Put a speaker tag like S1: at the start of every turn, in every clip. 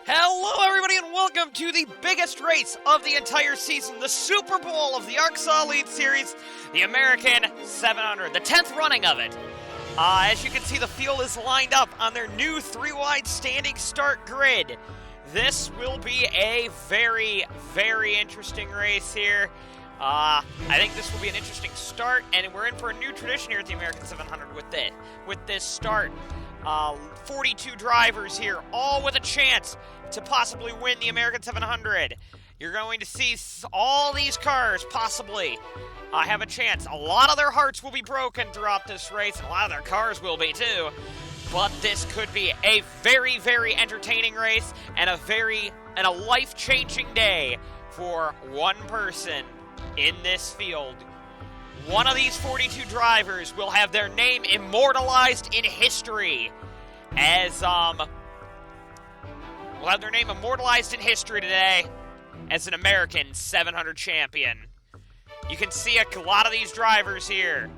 S1: Hello, everybody, and welcome to the biggest race of the entire season, the Super Bowl of the ARCSOA Lead Series, the American 700, the 10th running of it. As you can see, the field is lined up on their new three-wide standing start grid. This will be a very, very interesting race here. I think this will be an interesting start, and we're in for a new tradition here at the American 700 with this start. 42 drivers here, all with a chance to possibly win the American 700. You're going to see all these cars possibly have a chance. A lot of their hearts will be broken throughout this race, and a lot of their cars will be too. But this could be a very, very entertaining race and a life-changing day for one person in this field. One of these 42 drivers will have their name immortalized in history will have their name immortalized in history today as an American 700 champion. You can see a lot of these drivers here.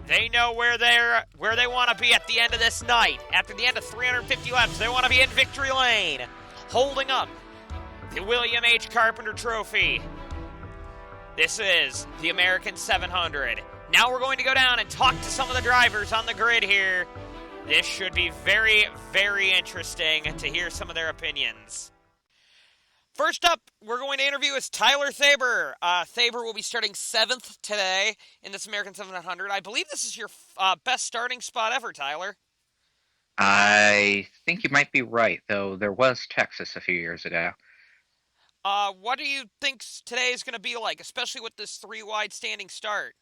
S1: They know where they want to be at the end of this night. After the end of 350 laps, they want to be in victory lane, holding up the William H. Carpenter Trophy. This is the American 700. Now we're going to go down and talk to some of the drivers on the grid here. This should be very, very interesting to hear some of their opinions. First up, we're going to interview is Tyler Thaber. Thaber will be starting 7th today in this American 700. I believe this is your best starting spot ever, Tyler.
S2: I think you might be right, though there was Texas a few years ago.
S1: What do you think today is going to be like, especially with this three-wide standing start?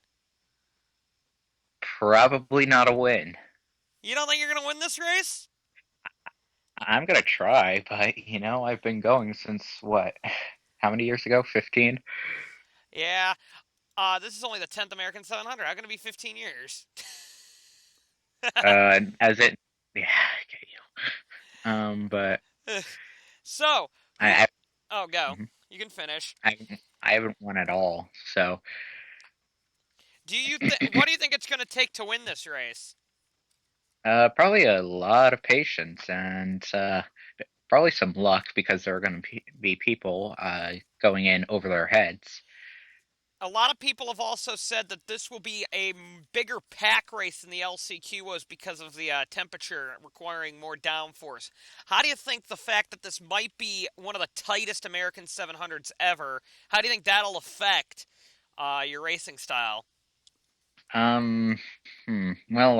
S2: Probably not a win.
S1: You don't think you're going to win this race?
S2: I'm going to try, but, I've been going since, how many years ago? 15?
S1: Yeah. This is only the 10th American 700. I'm going to be 15 years.
S2: Yeah, I get you. But...
S1: So... Oh, go. Mm-hmm. You can finish.
S2: I haven't won at all, so...
S1: What do you think it's going to take to win this race?
S2: Probably a lot of patience and probably some luck, because there are going to be people going in over their heads.
S1: A lot of people have also said that this will be a bigger pack race than the LCQ was because of the temperature requiring more downforce. How do you think the fact that this might be one of the tightest American 700s ever, how do you think that'll affect your racing style?
S2: Well,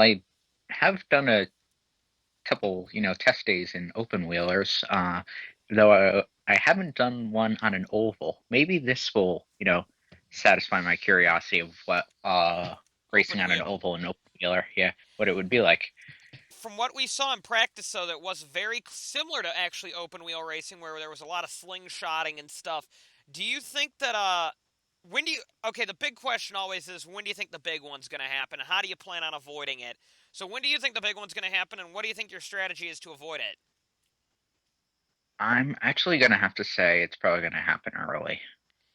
S2: I have done a couple, test days in open wheelers, though I haven't done one on an oval. Maybe this will, satisfy my curiosity of what racing on an oval and open wheeler, what it would be like.
S1: From what we saw in practice, though, that was very similar to actually open wheel racing, where there was a lot of slingshotting and stuff. Do you think that the big question always is, when do you think the big one's going to happen, and how do you plan on avoiding it? So when do you think the big one's going to happen, and what do you think your strategy is to avoid it?
S2: I'm actually going to have to say it's probably going to happen early.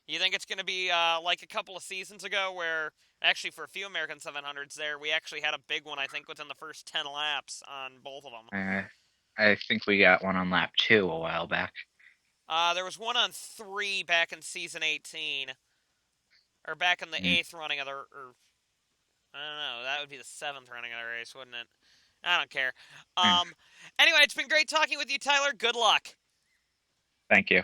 S1: You think it's going to be like a couple of seasons ago, where actually for a few American 700s there, we actually had a big one, I think, within the first 10 laps on both of them.
S2: I think we got one on lap 2 a while back.
S1: There was one on 3 back in season 18. Or back in the 8th running of the... I don't know, that would be the 7th running of the race, wouldn't it? I don't care. Anyway, it's been great talking with you, Tyler. Good luck.
S2: Thank you.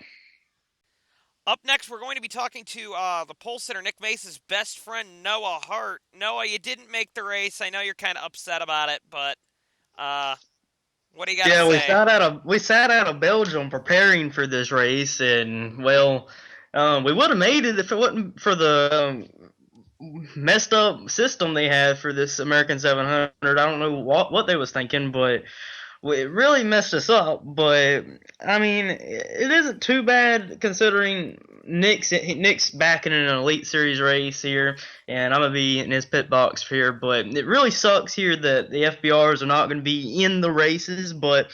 S1: Up next, we're going to be talking to the pole sitter, Nick Mace's best friend, Noah Hart. Noah, you didn't make the race. I know you're kind of upset about it, but what do you got to say?
S3: Yeah, we sat out of Belgium preparing for this race, and, well, we would have made it if it wasn't for the messed up system they had for this American 700. I don't know what they was thinking, but it really messed us up. But I mean, it isn't too bad considering Nick's back in an Elite Series race here, and I'm gonna be in his pit box here. But it really sucks here that the FBRs are not going to be in the races. But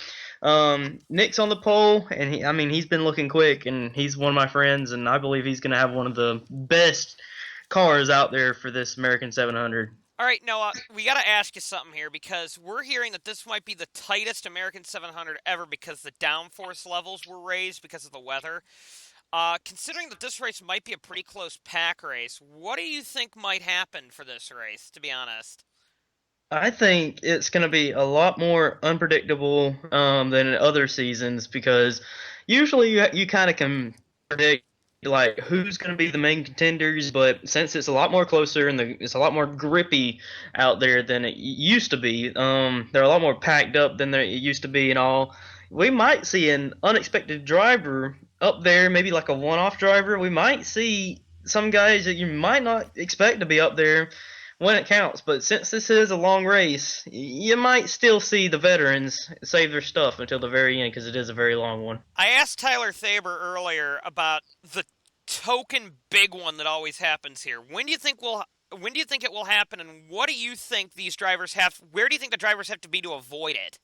S3: Nick's on the pole, and he's been looking quick, and he's one of my friends, and I believe he's going to have one of the best cars out there for this American 700.
S1: All right, Noah, we got to ask you something here because we're hearing that this might be the tightest American 700 ever because the downforce levels were raised because of the weather. Considering that this race might be a pretty close pack race, what do you think might happen for this race, to be honest?
S3: I think it's going to be a lot more unpredictable than in other seasons because usually you kind of can predict like who's going to be the main contenders, but since it's a lot more closer and it's a lot more grippy out there than it used to be, they're a lot more packed up than it used to be and all. We might see an unexpected driver up there, maybe like a one-off driver. We might see some guys that you might not expect to be up there when it counts. But since this is a long race, you might still see the veterans save their stuff until the very end because it is a very long one.
S1: I asked Tyler Thaber earlier about the token big one that always happens here. When do you think it will happen, and what do you think these drivers have? Where do you think the drivers have to be to avoid it?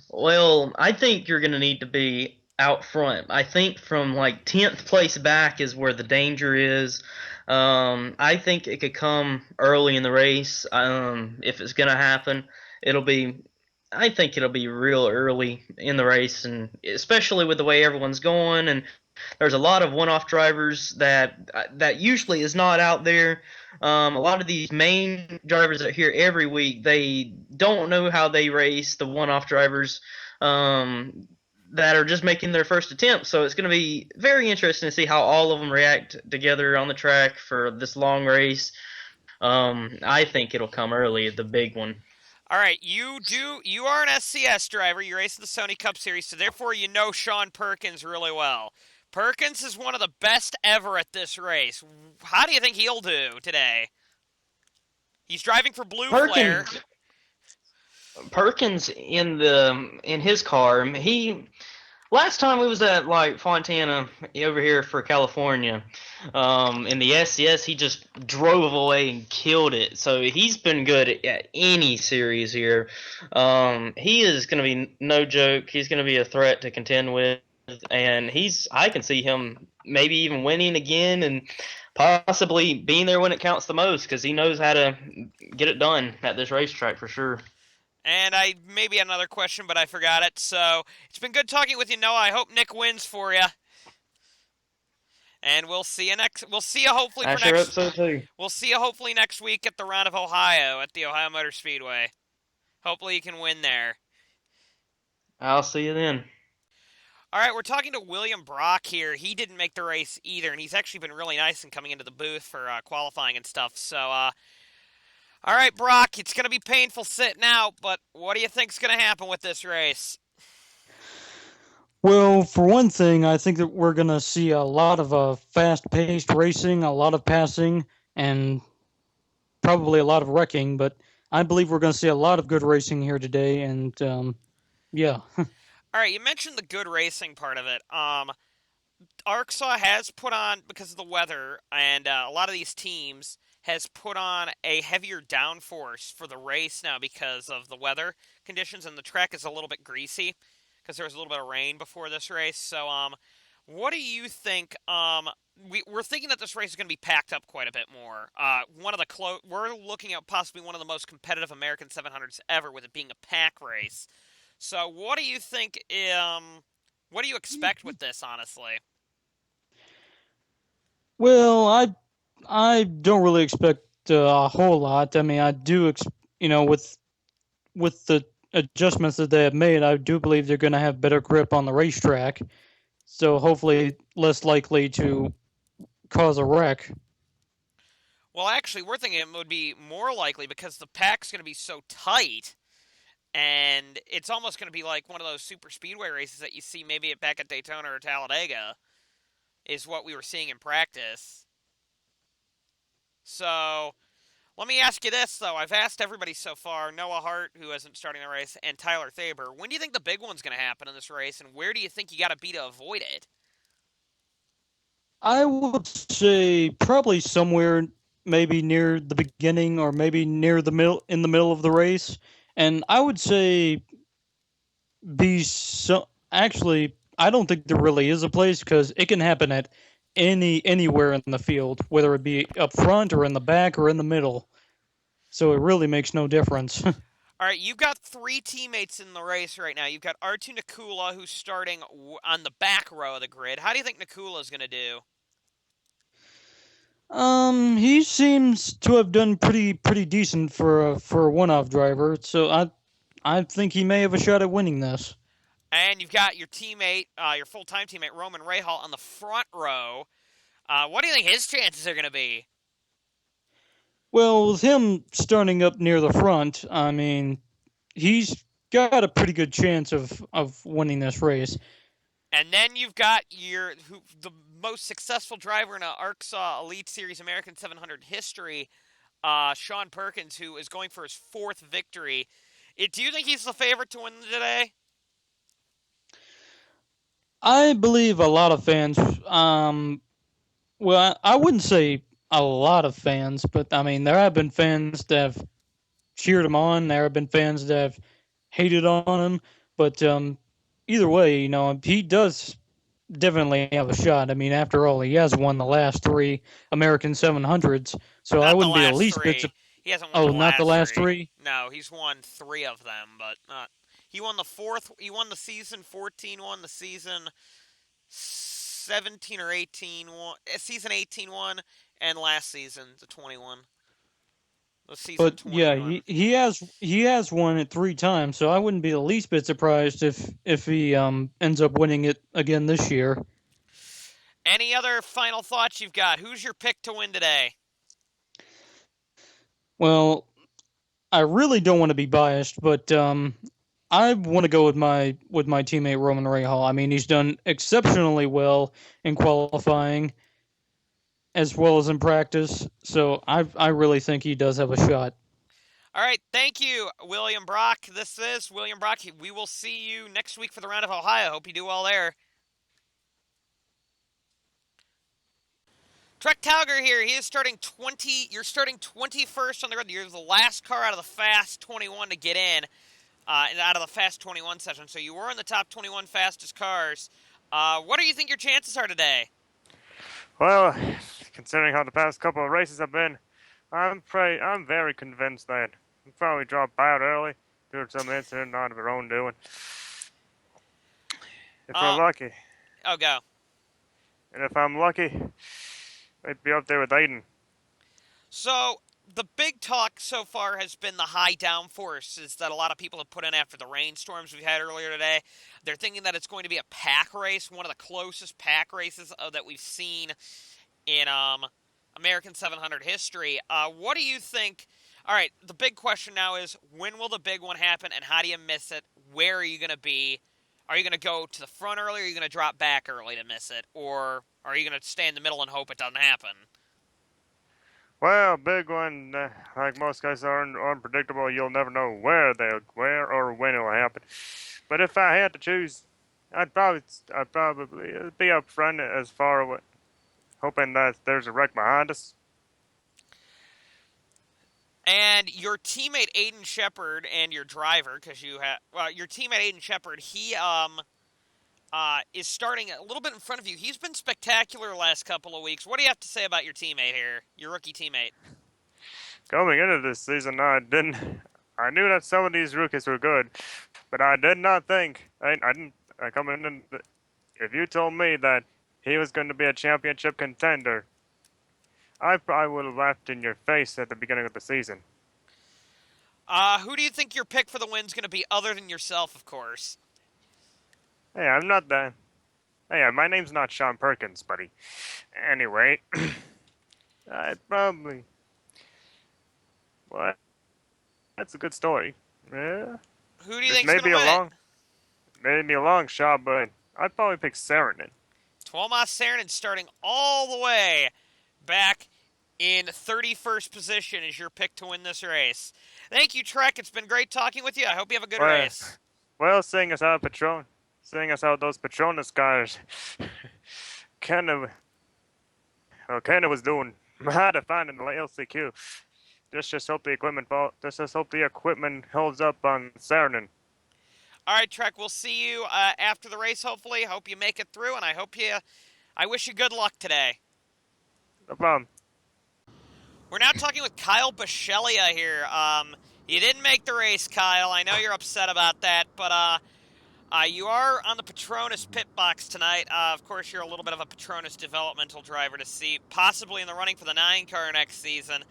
S3: Well, I think you're going to need to be out front. I think from like 10th place back is where the danger is. I think it could come early in the race. If it's going to happen, it'll be. I think it'll be real early in the race, and especially with the way everyone's going, and there's a lot of one-off drivers that usually is not out there. A lot of these main drivers that are here every week, they don't know how they race. The one-off drivers that are just making their first attempt. So it's going to be very interesting to see how all of them react together on the track for this long race. I think it'll come early, the big one.
S1: All right, you are an SCS driver. You race in the Sony Cup Series, so therefore you know Sean Perkins really well. Perkins is one of the best ever at this race. How do you think he'll do today? He's driving for Blue Flare.
S3: Perkins in his car. Last time we was at like Fontana over here for California, in the SCS, he just drove away and killed it. So he's been good at any series here. He is going to be no joke. He's going to be a threat to contend with, and I can see him maybe even winning again and possibly being there when it counts the most because he knows how to get it done at this racetrack for sure.
S1: And I maybe had another question, but I forgot it. So it's been good talking with you, Noah. I hope Nick wins for you. And we'll see you next. We'll see you hopefully for
S3: sure
S1: next.
S3: Hope so too.
S1: We'll see you hopefully next week at the Round of Ohio at the Ohio Motor Speedway. Hopefully you can win there.
S3: I'll see you then.
S1: All right, we're talking to William Brock here. He didn't make the race either, and he's actually been really nice in coming into the booth for qualifying and stuff. So, all right, Brock, it's going to be painful sitting out, but what do you think's going to happen with this race?
S4: Well, for one thing, I think that we're going to see a lot of fast-paced racing, a lot of passing, and probably a lot of wrecking, but I believe we're going to see a lot of good racing here today, and yeah.
S1: All right, you mentioned the good racing part of it. ARCSOA has put on, because of the weather, and a lot of these teams has put on a heavier downforce for the race now because of the weather conditions, and the track is a little bit greasy because there was a little bit of rain before this race. So, what do you think? We're thinking that this race is going to be packed up quite a bit more. We're looking at possibly one of the most competitive American 700s ever, with it being a pack race. So, what do you think? What do you expect with this, honestly?
S4: Well, I don't really expect a whole lot. I mean, I do, with the adjustments that they have made, I do believe they're going to have better grip on the racetrack. So hopefully less likely to cause a wreck.
S1: Well, actually, we're thinking it would be more likely because the pack's going to be so tight, and it's almost going to be like one of those super speedway races that you see maybe back at Daytona or Talladega, is what we were seeing in practice. So, let me ask you this, though. I've asked everybody so far, Noah Hart, who isn't starting the race, and Tyler Thaber, when do you think the big one's going to happen in this race, and where do you think you got to be to avoid it?
S4: I would say probably somewhere maybe near the beginning or maybe near the middle, in the middle of the race. And I would say actually, I don't think there really is a place because it can happen at anywhere in the field, whether it be up front or in the back or in the middle. So it really makes no difference.
S1: All right, you've got 3 teammates in the race right now. You've got R2 Nakula, who's starting on the back row of the grid. How do you think Nakula's going to do?
S4: He seems to have done pretty decent for a one-off driver. So I think he may have a shot at winning this.
S1: And you've got your teammate, your full-time teammate, Roman Rahal, on the front row. What do you think his chances are going to be?
S4: Well, with him starting up near the front, I mean, he's got a pretty good chance of winning this race.
S1: And then you've got the most successful driver in a ARCSOA Elite Series American 700 history, Sean Perkins, who is going for his 4th victory. Do you think he's the favorite to win today?
S4: I believe a lot of fans. Well, I wouldn't say a lot of fans, but I mean there have been fans that have cheered him on. There have been fans that have hated on him. But either way, he does definitely have a shot. I mean, after all, he has won the last 3 American 700s, so
S1: Not
S4: I wouldn't
S1: the
S4: be the
S1: last
S4: least
S1: 3.
S4: bit.
S1: He hasn't won
S4: Oh, not the last 3.
S1: No, he's won 3 of them, but not. He won the 4th. He won the season 14 one, the season 17 or 18 one, season 18 one, and last season the 21. The season
S4: But
S1: 21.
S4: yeah, he has won it 3 times, so I wouldn't be the least bit surprised if he ends up winning it again this year.
S1: Any other final thoughts you've got? Who's your pick to win today?
S4: Well, I really don't want to be biased, but I want to go with my teammate Roman Rahal. I mean, he's done exceptionally well in qualifying as well as in practice, so I really think he does have a shot.
S1: All right, thank you, William Brock. This is William Brock. We will see you next week for the round of Ohio. Hope you do well there. Trek Tauger here. He is starting 20. You're starting 21st on the grid. You're the last car out of the Fast 21 to get in, out of the Fast 21 session. So you were in the top 21 fastest cars. What do you think your chances are today?
S5: Well, considering how the past couple of races have been, I'm very convinced that we'll probably drop out early due to some incident not of our own doing. If we're lucky.
S1: Oh, go.
S5: And if I'm lucky, I'd be up there with Aiden.
S1: So, the big talk so far has been the high downforces that a lot of people have put in after the rainstorms we had earlier today. They're thinking that it's going to be a pack race, one of the closest pack races that we've seen in American 700 history. What do you think? All right, the big question now is, when will the big one happen, and how do you miss it? Where are you going to be? Are you going to go to the front early, or are you going to drop back early to miss it? Or are you going to stay in the middle and hope it doesn't happen?
S5: Well, big one, like most guys are unpredictable. You'll never know where or when it will happen. But if I had to choose, I'd probably be up front as far away, hoping that there's a wreck behind us.
S1: And your teammate Aiden Shepard and your driver, because your teammate Aiden Shepard, he is starting a little bit in front of you. He's been spectacular the last couple of weeks. What do you have to say about your teammate here, your rookie teammate?
S5: Coming into this season, I knew that some of these rookies were good, but I did not think if you told me that he was going to be a championship contender, I probably would have laughed in your face at the beginning of the season.
S1: Who do you think your pick for the win's going to be, other than yourself, of course?
S5: Hey, I'm not that. Hey, my name's not Sean Perkins, buddy. Anyway, I'd probably. What? That's a good story. Yeah.
S1: Who do you think's going to win?
S5: Maybe a long shot, but I'd probably pick Saarinen.
S1: Tuomas Saarinen starting all the way back in 31st position is your pick to win this race. Thank you, Trek. It's been great talking with you. I hope you have a good race.
S5: Well, seeing as how those Petronas cars kind of was doing mighty fine in the LCQ. Just hope the equipment holds up on Saarinen.
S1: All right, Trek. We'll see you after the race. Hopefully, hope you make it through, and I hope you I wish you good luck today.
S5: No problem.
S1: We're now talking with Kyle Bisceglia here. You didn't make the race, Kyle. I know you're upset about that, but you are on the Petronas pit box tonight. Of course, you're a little bit of a Petronas developmental driver to see, possibly in the running for the 9 car next season.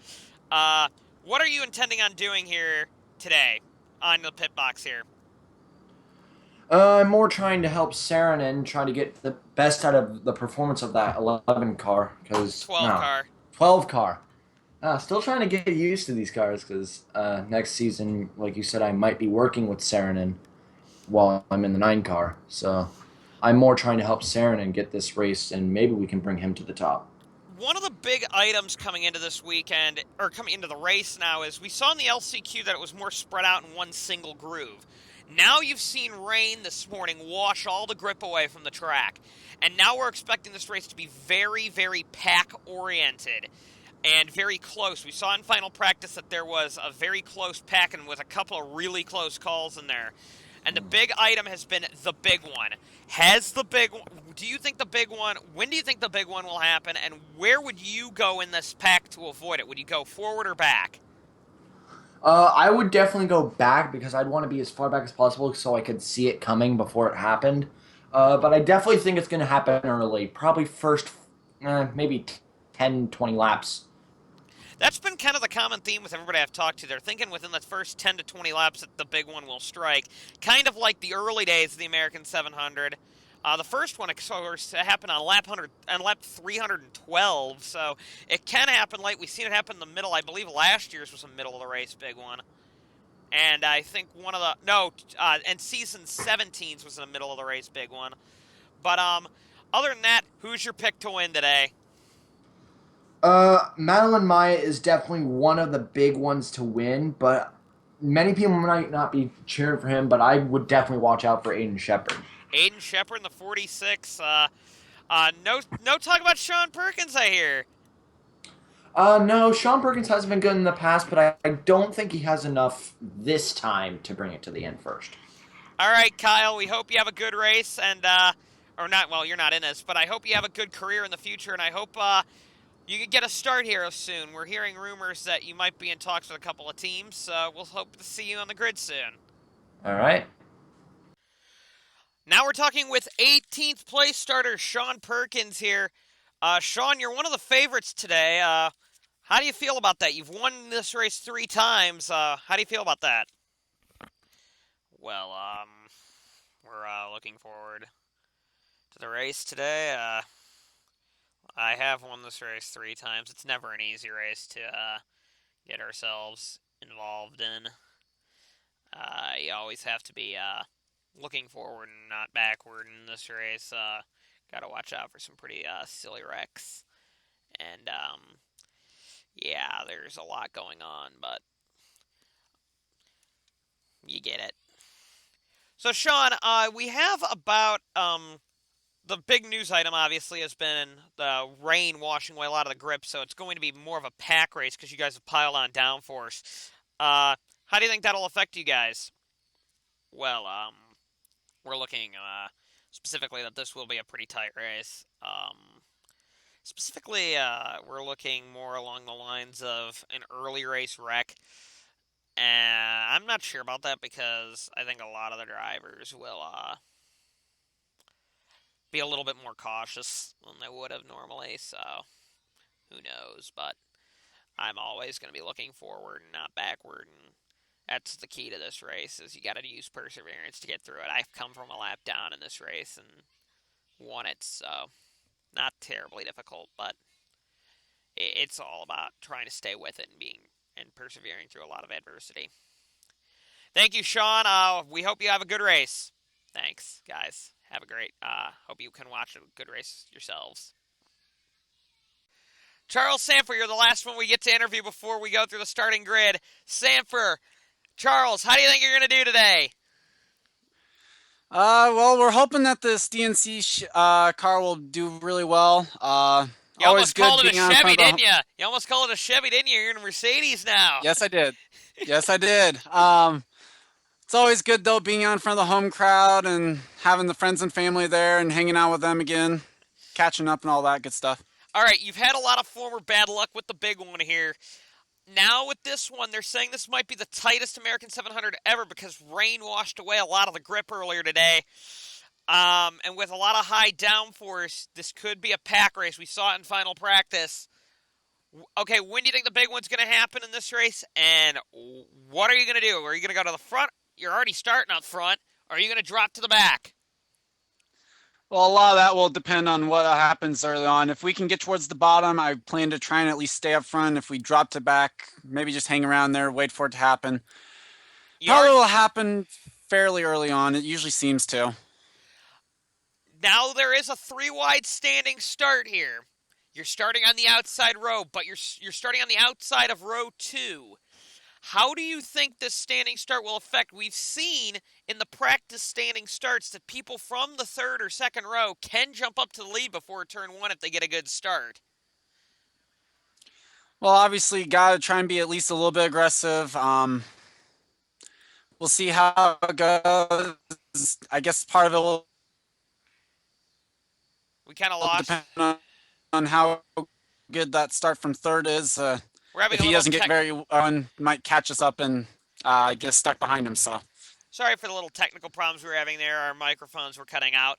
S1: What are you intending on doing here today on the pit box here?
S6: I'm more trying to help Saarinen try to get the best out of the performance of that 11 car.
S1: 12 car.
S6: 12 car. Still trying to get used to these cars because next season, like you said, I might be working with Saarinen while I'm in the 9 car. So I'm more trying to help Saarinen get this race, and maybe we can bring him to the top.
S1: One of the big items coming into this weekend, or coming into the race now, is we saw in the LCQ that it was more spread out in one single groove. Now you've seen rain this morning wash all the grip away from the track. And now we're expecting this race to be very, very pack-oriented and very close. We saw in final practice that there was a very close pack and with a couple of really close calls in there. And the big item has been the big one. Do you think the big one, when do you think the big one will happen, and where would you go in this pack to avoid it? Would you go forward or back?
S6: I would definitely go back because I'd want to be as far back as possible so I could see it coming before it happened. But I definitely think it's going to happen early. Probably first, maybe 10, 20 laps.
S1: That's been kind of the common theme with everybody I've talked to. They're thinking within the first 10 to 20 laps that the big one will strike. Kind of like the early days of the American 700. The first one, of course, happened on lap 312, so it can happen late. We've seen it happen in the middle. I believe last year's was a middle of the race big one. And I think and season 17's was in the middle of the race big one. But other than that, who's your pick to win today?
S6: Madeline Maya is definitely one of the big ones to win, but many people might not be cheering for him, but I would definitely watch out for Aiden Shepard.
S1: Aiden Shepard in the 46. No talk about Sean Perkins, I hear.
S6: No, Sean Perkins hasn't been good in the past, but I don't think he has enough this time to bring it to the end first.
S1: All right, Kyle, we hope you have a good race, and, you're not in this, but I hope you have a good career in the future, and I hope, you could get a start here soon. We're hearing rumors that you might be in talks with a couple of teams, so we'll hope to see you on the grid soon.
S6: All right.
S1: Now we're talking with 18th place starter Sean Perkins here. Sean, you're one of the favorites today. How do you feel about that? You've won this race 3 times. How do you feel about that? Well, we're looking forward to the race today. I have won this race 3 times. It's never an easy race to get ourselves involved in. You always have to be looking forward and not backward in this race. Got to watch out for some pretty silly wrecks. And, yeah, there's a lot going on, but you get it. So, Sean, we have about the big news item, obviously, has been the rain washing away a lot of the grip, so it's going to be more of a pack race because you guys have piled on downforce. How do you think that'll affect you guys? Well, we're looking specifically that this will be a pretty tight race. Specifically, we're looking more along the lines of an early race wreck. And I'm not sure about that because I think a lot of the drivers will be a little bit more cautious than they would have normally, so who knows. But I'm always going to be looking forward and not backward, and that's the key to this race, is you got to use perseverance to get through it. I've come from a lap down in this race and won it, so not terribly difficult, but it's all about trying to stay with it and persevering through a lot of adversity. Thank you, Sean. We hope you have a good race. Thanks, guys. Have a great, hope you can watch a good race yourselves. Charles Sanford, you're the last one we get to interview before we go through the starting grid. Sanford, Charles, how do you think you're going to do today?
S7: Well, we're hoping that this DNC car will do really well.
S1: You almost called it a Chevy, didn't you? You almost called it a Chevy, didn't you? You're in a Mercedes now.
S7: Yes, I did. Yes, I did. It's always good, though, being out in front of the home crowd and having the friends and family there and hanging out with them again. catching up and all that good stuff.
S1: All right, you've had a lot of former bad luck with the big one here. Now with this one, they're saying this might be the tightest American 700 ever because rain washed away a lot of the grip earlier today. And with a lot of high downforce, this could be a pack race. We saw it in final practice. Okay, when do you think the big one's going to happen in this race? And what are you going to do? Are you going to go to the front? You're already starting up front. Or are you going to drop to the back?
S7: Well, a lot of that will depend on what happens early on. If we can get towards the bottom, I plan to try and at least stay up front. If we drop to back, maybe just hang around there, wait for it to happen. Probably will happen fairly early on. It usually seems to.
S1: Now there is a 3-wide standing start here. You're starting on the outside row, but you're starting on the outside of row 2. How do you think this standing start will affect? We've seen in the practice standing starts that people from the 3rd or 2nd row can jump up to the lead before turn 1 if they get a good start.
S7: Well, obviously, got to try and be at least a little bit aggressive. We'll see how it goes. I guess part of it will
S1: kind of lost.
S7: Depend on how good that start from 3rd is. If he doesn't get very on, might catch us up and get stuck behind him. So
S1: sorry for the little technical problems we were having there. Our microphones were cutting out.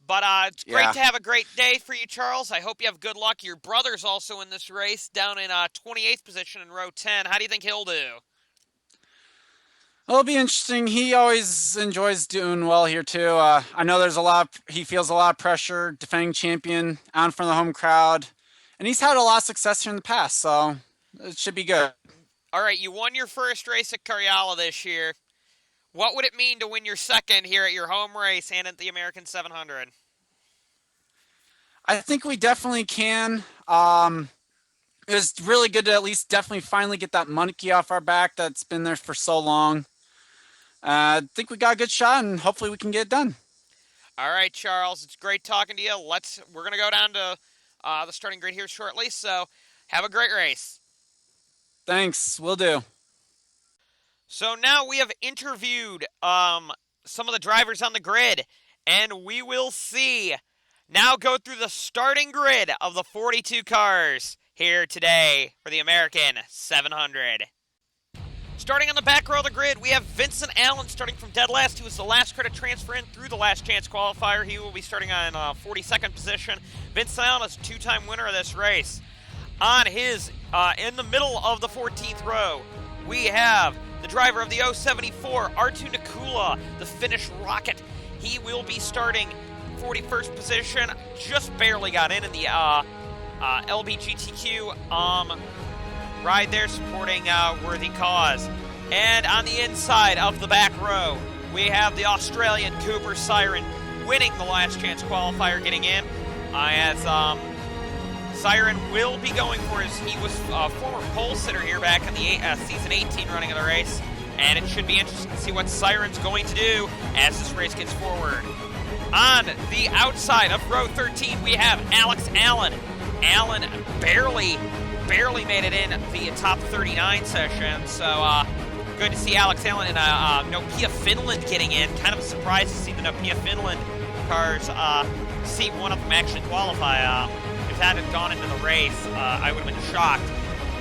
S1: But it's great to have a great day for you, Charles. I hope you have good luck. Your brother's also in this race, down in 28th position in row 10. How do you think he'll do?
S7: Well, it'll be interesting. He always enjoys doing well here, too. I know he feels a lot of pressure, defending champion, out in front of the home crowd. And he's had a lot of success here in the past, so it should be good.
S1: All right, you won your first race at Cariala this year. What would it mean to win your second here at your home race and at the American 700?
S7: I think we definitely can. It was really good to at least definitely finally get that monkey off our back that's been there for so long. I think we got a good shot, and hopefully we can get it done.
S1: All right, Charles, it's great talking to you. We're going to go down to the starting grid here shortly, so have a great race.
S7: Thanks, will do.
S1: So now we have interviewed some of the drivers on the grid, and we will now go through the starting grid of the 42 cars here today for the American 700. Starting on the back row of the grid, we have Vincent Allen starting from dead last. He was the last car to transfer in through the last chance qualifier. He will be starting on 42nd position. Vincent Allen is a 2-time winner of this race. On his, in the middle of the 14th row, we have the driver of the 074, Artu Nakula, the Finnish rocket. He will be starting 41st position. Just barely got in the LBGTQ ride there, supporting worthy cause. And on the inside of the back row, we have the Australian Cooper Siren winning the last chance qualifier, getting in. As Siren will be going for he was a former pole sitter here back in the season 18 running of the race. And it should be interesting to see what Siren's going to do as this race gets forward. On the outside of row 13, we have Alex Allen. Allen barely made it in the top 39 session, so good to see Alex Allen in Nokia Finland getting in. Kind of a surprise to see the Nokia Finland cars see one of them actually qualify. If that had gone into the race, I would have been shocked,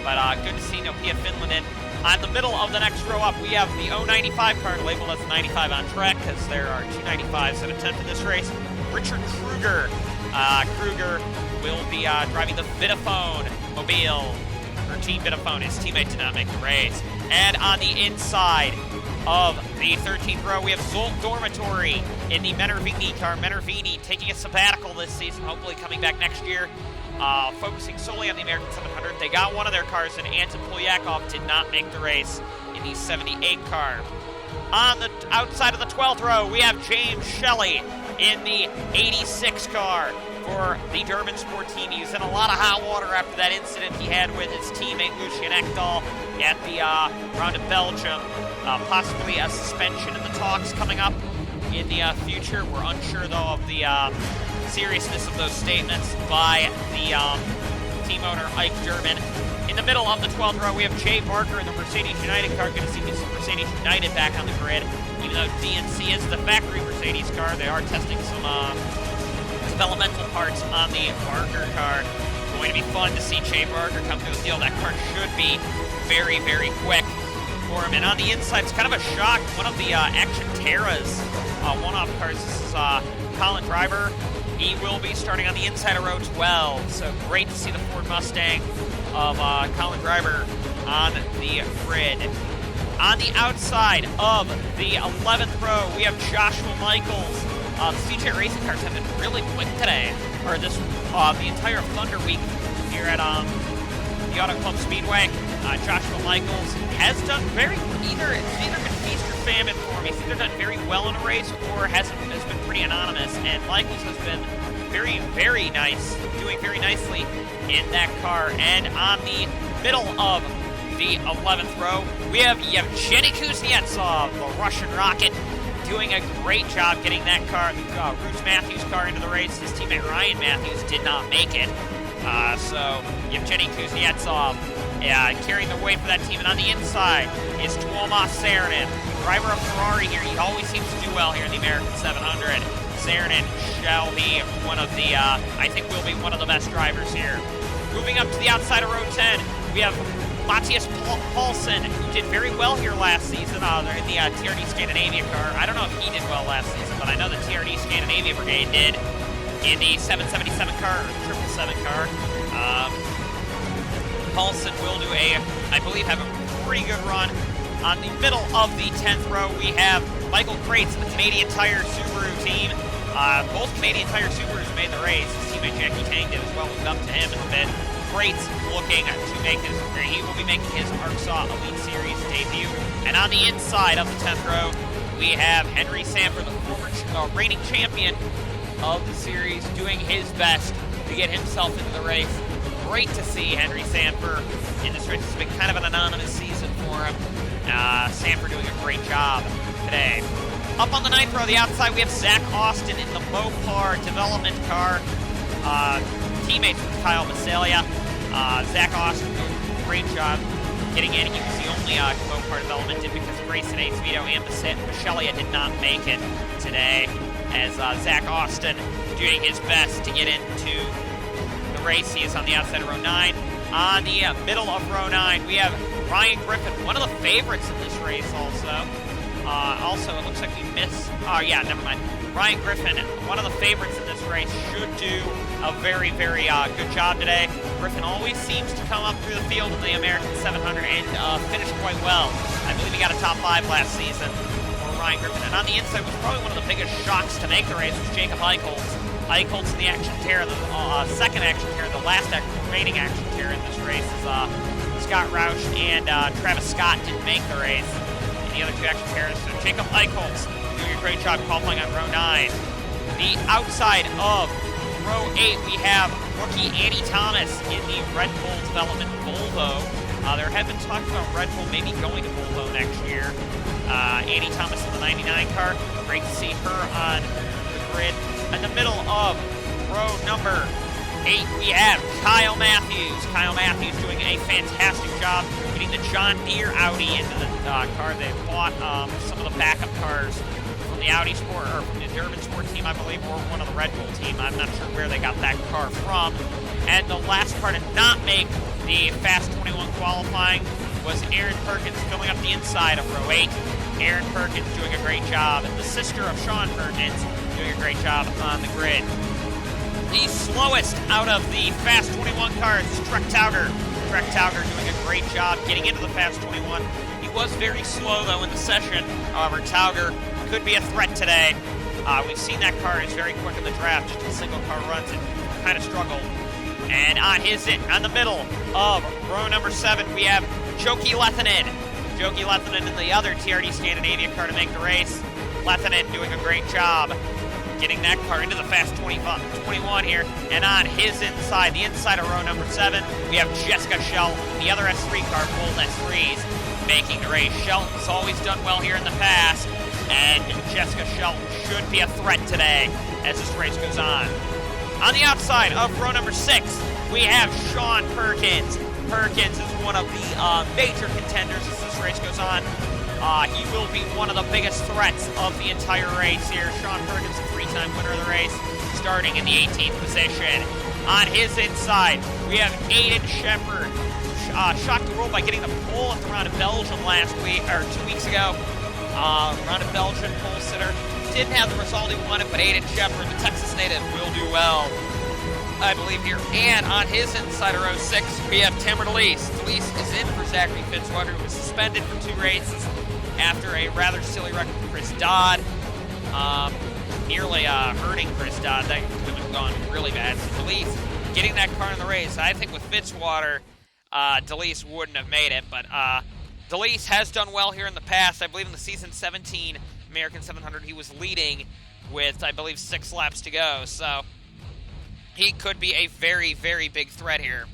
S1: but good to see Nokia Finland in. On the middle of the next row up, we have the 095 car labeled as 95 on track because there are 295s that attempted this race. Richard Kruger. Kruger will be driving the Vitaphone Mobile for Team Vitaphone. His teammate did not make the race. And on the inside of the 13th row, we have Zolt Dormitory in the Menervini car. Menervini taking a sabbatical this season, hopefully coming back next year. Focusing solely on the American 700. They got one of their cars, and Anton Polyakov did not make the race in the 78 car. On the outside of the 12th row, we have James Shelley in the 86 car for the Durban Sport team. He was in a lot of hot water after that incident he had with his teammate Lucien Ekdahl at the round of Belgium. Possibly a suspension in the talks coming up in the future. We're unsure, though, of the seriousness of those statements by the team owner Ike Durbin. In the middle of the 12th row, we have Jay Barker in the Mercedes United car. Good to see Mercedes United back on the grid. Even though DNC is the factory Mercedes car, they are testing some developmental parts on the Barker car. Going to be fun to see Jay Barker come through the field. That car should be very, very quick for him. And on the inside, it's kind of a shock. One of the Action Terra's one-off cars. This is Colin Driver. He will be starting on the inside of row 12. So great to see the Ford Mustang of Colin Driver on the grid. On the outside of the 11th row, we have Joshua Michaels. The CJ Racing cars have been really quick today, or this the entire Thunder Week here at the Auto Club Speedway. Joshua Michaels has done it's either been feast or famine for him. He's either done very well in a race or has been pretty anonymous. And Michaels has been very, very nice, doing very nicely in that car. And on the middle of the 11th row, we have Yevgeny Kuznetsov, the Russian rocket, doing a great job getting that car, Bruce Matthews' car, into the race. His teammate Ryan Matthews did not make it. So Yevgeny Kuznetsov carrying the weight for that team. And on the inside is Tuomas Saarinen, driver of Ferrari here. He always seems to do well here in the American 700. Saarinen shall be one of the, I think will be one of the best drivers here. Moving up to the outside of row 10, we have Matthias Paulsen, who did very well here last season. They're in the TRD Scandinavia car. I don't know if he did well last season, but I know the TRD Scandinavia Brigade did in the 777 car, or the 777 car. Paulsen will do I believe, have a pretty good run. On the middle of the 10th row, we have Michael Kreitz of the Canadian Tire Subaru team. Both Canadian Tire Subarus made the race. His teammate Jackie Tang did as well. Moved up to him in a bit. Kreitz looking to make he will be making his ARCSOA Elite Series debut. And on the inside of the 10th row, we have Henry Sanford, the former reigning champion of the series, doing his best to get himself into the race. Great to see Henry Sanford in this race. It's been kind of an anonymous season for him. Sanford doing a great job today. Up on the 9th row, the outside, we have Zach Austin in the Mopar development car. Teammates with Kyle Masalia. Zach Austin doing a great job getting in. He was the only Mopar development did because Grayson Acevedo and Masalia did not make it today. As Zach Austin doing his best to get into the race. He is on the outside of row 9. On the middle of row 9, we have Ryan Griffin, one of the favorites in this race also. Also, it looks like we missed... Oh, yeah, never mind. Ryan Griffin, one of the favorites in this race, should do a very, very good job today. Griffin always seems to come up through the field in the American 700 and finish quite well. I believe he got a top 5 last season for Ryan Griffin. And on the inside was probably one of the biggest shocks to make the race was Jacob Eichholz. Eichholz in the Action Terra, the second Action Terra, the last remaining Action Terra in this race is Scott Roush and Travis Scott didn't make the race. The other two Action Terras. So Jacob Eichholz doing a great job qualifying on row 9. The outside of row 8, we have rookie Annie Thomas in the Red Bull development Volvo. There have been talks about Red Bull maybe going to Volvo next year. Annie Thomas in the 99 car. Great to see her on the grid. In the middle of row number 8, we have Kyle Matthews. Kyle Matthews doing a fantastic job getting the John Deere Audi into the car. They bought some of the backup cars from the Audi Sport, or from the Durban Sport team, I believe, or one of the Red Bull team. I'm not sure where they got that car from. And the last car to not make the Fast 21 qualifying was Aaron Perkins filling up the inside of row 8. Aaron Perkins doing a great job, and the sister of Sean Perkins doing a great job on the grid. The slowest out of the Fast 21 cars is Trek Tauger. Trek Tauger doing a great job getting into the Fast 21. He was very slow, though, in the session. However, Tauger could be a threat today. We've seen that car is very quick in the draft. Just in single car runs, it kind of struggled. And on the middle of row number 7, we have Joki Lehtinen. Joki Lehtinen in the other TRD Scandinavia car to make the race. Lehtinen doing a great job getting that car into the Fast 21 here. And on his inside, the inside of row number 7, we have Jessica Shelton, the other S3 car, both S3s, making the race. Shelton's always done well here in the past, and Jessica Shelton should be a threat today as this race goes on. On the outside of row number 6, we have Sean Perkins. Perkins is one of the major contenders as this race goes on. He will be one of the biggest threats of the entire race here. Sean Perkins, a 3-time winner of the race. starting in the 18th position. On his inside, we have Aiden Shepard. Shocked the world by getting the pole at the round of Belgium last week, or 2 weeks ago. Round of Belgium pole sitter. Didn't have the result he wanted, but Aiden Shepard, the Texas native, will do well, I believe, here. And on his inside of row 6, we have Timber DeLeese. DeLeese is in for Zachary Fitzwater, who was suspended for 2 races after a rather silly wreck with Chris Dodd. Nearly hurting Chris Dodd. That could have gone really bad. So DeLeese getting that car in the race. I think with Fitzwater, DeLeese wouldn't have made it, but DeLeese has done well here in the past. I believe in the season 17 American 700, he was leading with, I believe, 6 laps to go. So he could be a very, very big threat here.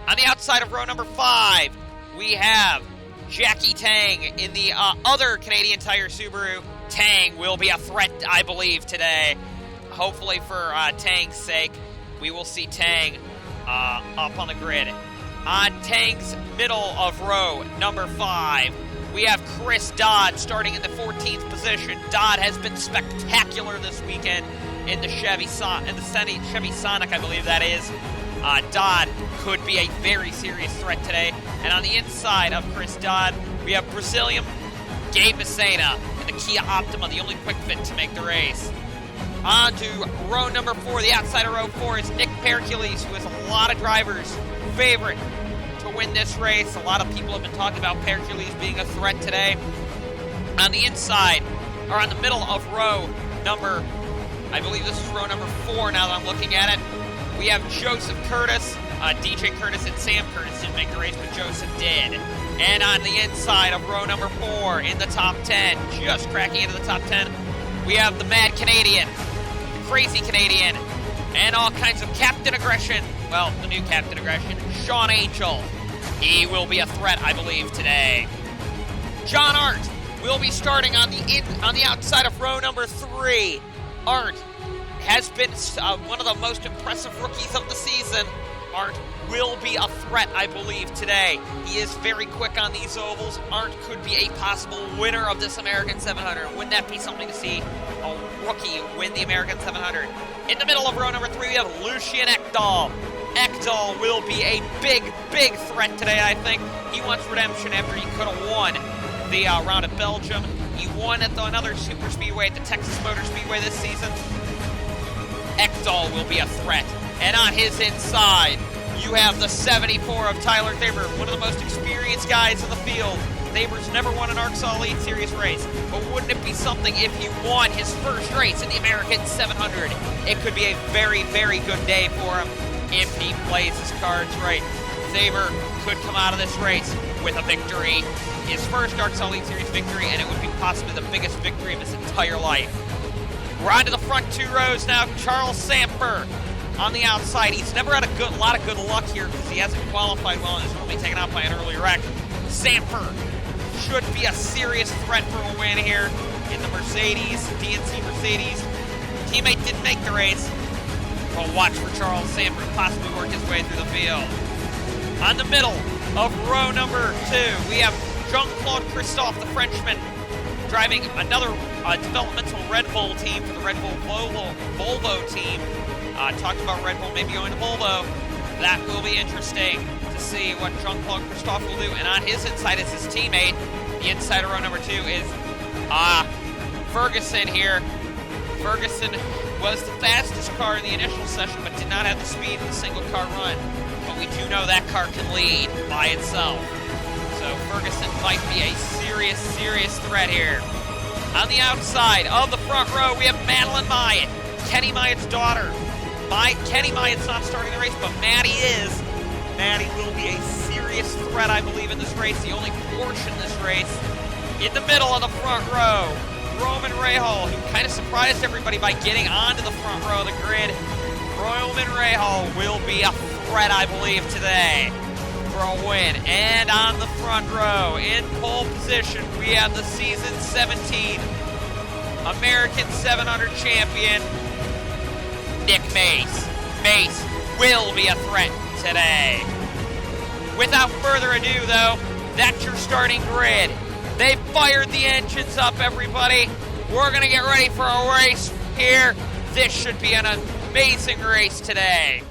S1: On the outside of row number 5, we have Jackie Tang in the other Canadian Tire Subaru. Tang will be a threat, I believe, today. Hopefully for Tang's sake, we will see Tang up on the grid. On Tang's middle of row number 5, we have Chris Dodd starting in the 14th position. Dodd has been spectacular this weekend in the Chevy Sonic, I believe that is. Dodd could be a very serious threat today. And on the inside of Chris Dodd, we have Brazilian Gabe Messina in the Kia Optima, the only quick fit to make the race. On to row number 4, the outside of row 4 is Nick Percules, who is a lot of drivers' favorite to win this race. A lot of people have been talking about Percules being a threat today. On the inside, or on the middle of row number, I believe this is row number 4 now that I'm looking at it, we have Joseph Curtis. DJ Curtis and Sam Curtis didn't make the race, but Joseph did. And on the inside of row number 4 in the top 10, just cracking into the top 10, we have the Mad Canadian, the Crazy Canadian, and all kinds of Captain Aggression. Well, the new Captain Aggression, Sean Angel. He will be a threat, I believe, today. John Arndt will be starting on the outside of row number 3. Arndt has been one of the most impressive rookies of the season. Arndt will be a threat, I believe, today. He is very quick on these ovals. Arndt could be a possible winner of this American 700. Wouldn't that be something to see a rookie win the American 700? In the middle of row number 3, we have Lucien Ekdahl. Ekdahl will be a big, big threat today, I think. He wants redemption after he could have won the round of Belgium. He won at another super speedway at the Texas Motor Speedway this season. Ekdahl will be a threat. And on his inside, you have the 74 of Tyler Thaber, one of the most experienced guys in the field. Thaber's never won an ARCSOA Elite Series race, but wouldn't it be something if he won his first race in the American 700? It could be a very, very good day for him if he plays his cards right. Thaber could come out of this race with a victory, his first ARCSOA Elite Series victory, and it would be possibly the biggest victory of his entire life. We're on to the front 2 rows now. Charles Samper on the outside. He's never had a lot of good luck here because he hasn't qualified well and is only taken out by an early wreck. Samper should be a serious threat for a win here in the Mercedes, DNC Mercedes. Teammate didn't make the race. But watch for Charles Samper to possibly work his way through the field. On the middle of row number 2, we have Jean-Claude Christophe, the Frenchman, driving another developmental Red Bull team for the Red Bull Volvo team. Talked about Red Bull maybe going to Volvo. That will be interesting to see what Jean-Claude Christophe will do. And on his inside is his teammate. The inside of row number 2 is Ferguson here. Ferguson was the fastest car in the initial session, but did not have the speed in the single car run. But we do know that car can lead by itself. So Ferguson might be a serious, serious threat here. On the outside of the front row, we have Madeline Myatt, Kenny Myatt's daughter. Kenny Myatt's not starting the race, but Maddie is. Maddie will be a serious threat, I believe, in this race. The only Porsche in this race. In the middle of the front row, Roman Rahal, who kind of surprised everybody by getting onto the front row of the grid. Roman Rahal will be a threat, I believe, today for a win. And on the front row, in pole position, we have the season 17 American 700 champion, Nick Mace. Mace will be a threat today. Without further ado, though, that's your starting grid. They've fired the engines up, everybody. We're going to get ready for a race here. This should be an amazing race today.